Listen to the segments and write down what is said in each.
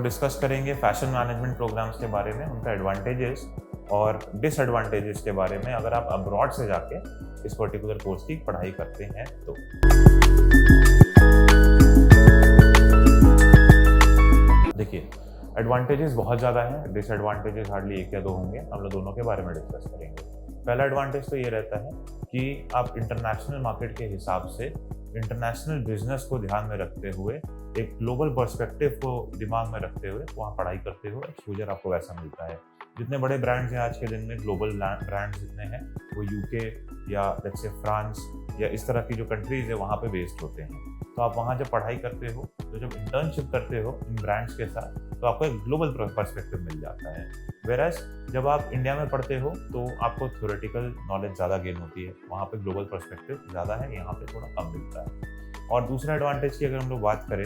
Discuss करेंगे fashion management programmes के बारे में, उनका एडवांटेजेस और डिसएडवांटेजेस के बारे में अगर आप अब्रॉड से जाके इस पर्टिकुलर कोर्स की पढ़ाई करते हैं तो। देखिए, एडवांटेजेस बहुत ज़्यादा हैं, डिसएडवांटेजेस हार्डली 1 या 2 होंगे। हम लोग दोनों के बारे में डिस्कस करेंगे। पहला एडवांटेज तो ये रहता है कि आप इंटरनेशनल मार्केट के हिसाब से इंटरनेशनल बिजनेस को ध्यान में रखते हुए, एक ग्लोबल पर्सपेक्टिव को दिमाग में रखते हुए वहाँ पढ़ाई करते हुए एक्सपोजर आपको वैसा मिलता है। जितने बड़े ब्रांड्स हैं आज के दिन में, ग्लोबल ब्रांड्स जितने हैं, वो यूके या लेट्स से फ्रांस या इस तरह की जो कंट्रीज़ है वहाँ पे बेस्ड होते हैं। तो आप वहाँ जब पढ़ाई करते हो, तो जब इंटर्नशिप करते हो इन ब्रांड्स के साथ, तो आपको एक ग्लोबल पर्सपेक्टिव मिल जाता है। वेयरएज़ जब आप इंडिया में पढ़ते हो तो आपको थ्योरेटिकल नॉलेज ज़्यादा गेन होती है, वहाँ पे ग्लोबल पर्सपेक्टिव ज़्यादा है, यहाँ पे थोड़ा कम मिलता है। और दूसरा एडवांटेज की अगर हम लोग बात करें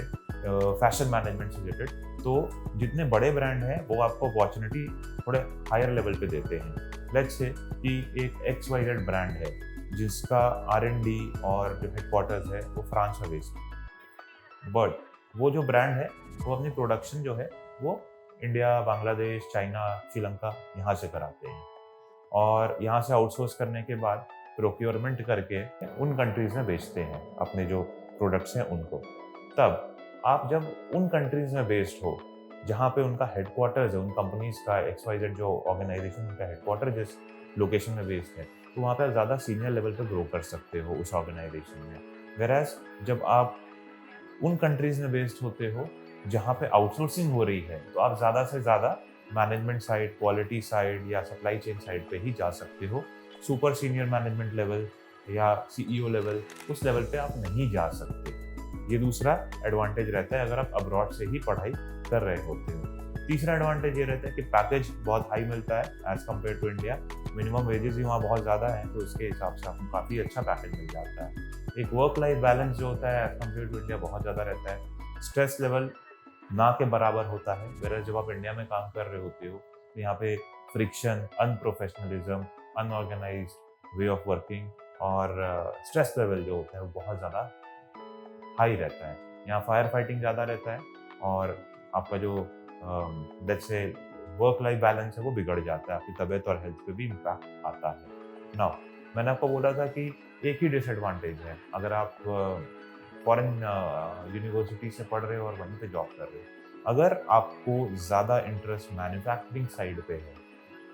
फैशन मैनेजमेंट से रिलेटेड, तो जितने बड़े ब्रांड हैं वो आपको अपॉर्चुनिटी थोड़े हायर लेवल पे देते हैं। लेट्स से कि एक XYZ ब्रांड है जिसका R&D और जो हेडक्वार्टर्स है वो फ्रांस में बेस्ड है, बट वो जो ब्रांड है वो अपनी प्रोडक्शन जो है वो इंडिया, बांग्लादेश, चाइना, श्रीलंका यहाँ से कराते हैं और यहाँ से आउटसोर्स करने के बाद प्रोक्योरमेंट करके उन कंट्रीज़ में बेचते हैं अपने जो प्रोडक्ट्स हैं उनको। तब आप जब उन कंट्रीज़ में बेस्ड हो जहाँ पे उनका हेडक्वार्टर्स है, उन कंपनीज़ का XYZ जो ऑर्गेनाइजेशन उनका हेडक्वार्टर जिस लोकेशन में बेस्ड है, तो वहाँ पे ज़्यादा सीनियर लेवल पे ग्रो कर सकते हो उस ऑर्गेनाइजेशन में। वेयरएज़ जब आप उन कंट्रीज़ में बेस्ड होते हो जहाँ पे आउटसोर्सिंग हो रही है, तो आप ज़्यादा से ज़्यादा मैनेजमेंट साइड, क्वालिटी साइड या सप्लाई चेन साइड पे ही जा सकते हो। सुपर सीनियर मैनेजमेंट लेवल या CEO लेवल, उस लेवल पे आप नहीं जा सकते। ये दूसरा एडवांटेज रहता है अगर आप अब्रॉड से ही पढ़ाई कर रहे होते हो। तीसरा एडवांटेज ये रहता है कि पैकेज बहुत हाई मिलता है as compare to India. Minimum wages ही वहाँ बहुत ज़्यादा हैं, तो उसके हिसाब से आपको काफ़ी अच्छा पैकेज मिल जाता है। एक वर्क लाइफ बैलेंस जो होता है एज़ कम्पेयर टू इंडिया बहुत ज़्यादा रहता है। स्ट्रेस लेवल ना के बराबर होता है, वेयर जब आप इंडिया में काम कर रहे होते हो तो यहाँ पे friction, unprofessionalism, unorganised way of working और स्ट्रेस लेवल जो होता है वो बहुत ज़्यादा हाई रहता है। यहाँ फायर फाइटिंग ज़्यादा रहता है और आपका जो let's say work life balance है वो बिगड़ जाता है, आपकी तबीयत और हेल्थ पे भी इम्पैक्ट आता है। नाउ मैंने आपको बोला था कि एक ही डिसएडवांटेज है अगर आप फॉरेन यूनिवर्सिटी से पढ़ रहे हो और वहीं पे जॉब कर रहे हो। अगर आपको ज़्यादा इंटरेस्ट मैन्युफैक्चरिंग साइड पे है,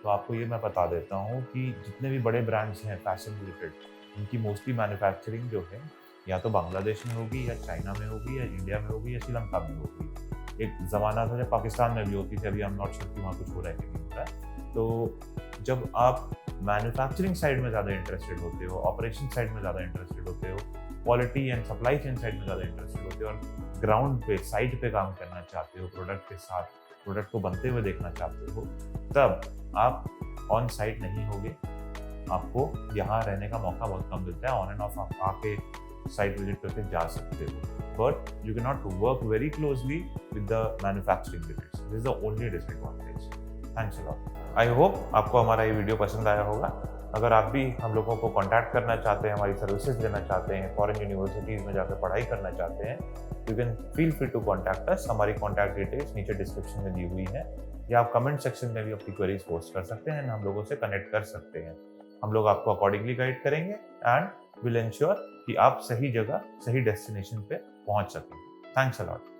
तो आपको ये मैं बता देता हूँ कि जितने भी बड़े ब्रांड्स हैं फैशन रिलेटेड, उनकी मोस्टली मैन्युफैक्चरिंग जो है या तो बांग्लादेश में होगी या चाइना में होगी या इंडिया में होगी या श्रीलंका में होगी। एक ज़माना था जब पाकिस्तान में भी होती थी, अभी हम नॉट श्योर कि वहाँ कुछ हो रहा है कि नहीं हो रहा है। तो जब आप मैन्युफैक्चरिंग साइड में ज़्यादा इंटरेस्टेड होते हो, ऑपरेशन साइड में ज़्यादा इंटरेस्टेड होते हो, quality and supply chain side में ज़्यादा इंटरेस्टेड होते हो और ग्राउंड पे, साइट पे काम करना चाहते हो, प्रोडक्ट के साथ, प्रोडक्ट को बनते हुए देखना चाहते हो, तब आप ऑन साइट नहीं होगे। आपको यहाँ रहने का मौका बहुत कम मिलता है। ऑन एंड ऑफ आप आके साइट विजिट करके जा सकते हो, but you can not work very closely with the manufacturing units. This is the only disadvantage. Thanks a lot. I hope आपको हमारा ये वीडियो पसंद आया होगा। अगर आप भी हम लोगों को कॉन्टैक्ट करना चाहते हैं, हमारी सर्विसेज लेना चाहते हैं, फॉरेन यूनिवर्सिटीज़ में जाकर पढ़ाई करना चाहते हैं, you can feel free to contact us. हमारी कॉन्टैक्ट डिटेल्स नीचे डिस्क्रिप्शन में दी हुई है, या आप कमेंट सेक्शन में भी अपनी क्वेरीज पोस्ट कर सकते हैं, हम लोगों से कनेक्ट कर सकते हैं। हम लोग आपको अकॉर्डिंगली गाइड करेंगे एंड विल इंश्योर कि आप सही जगह, सही डेस्टिनेशन पे पहुंच सकें। Thanks a lot.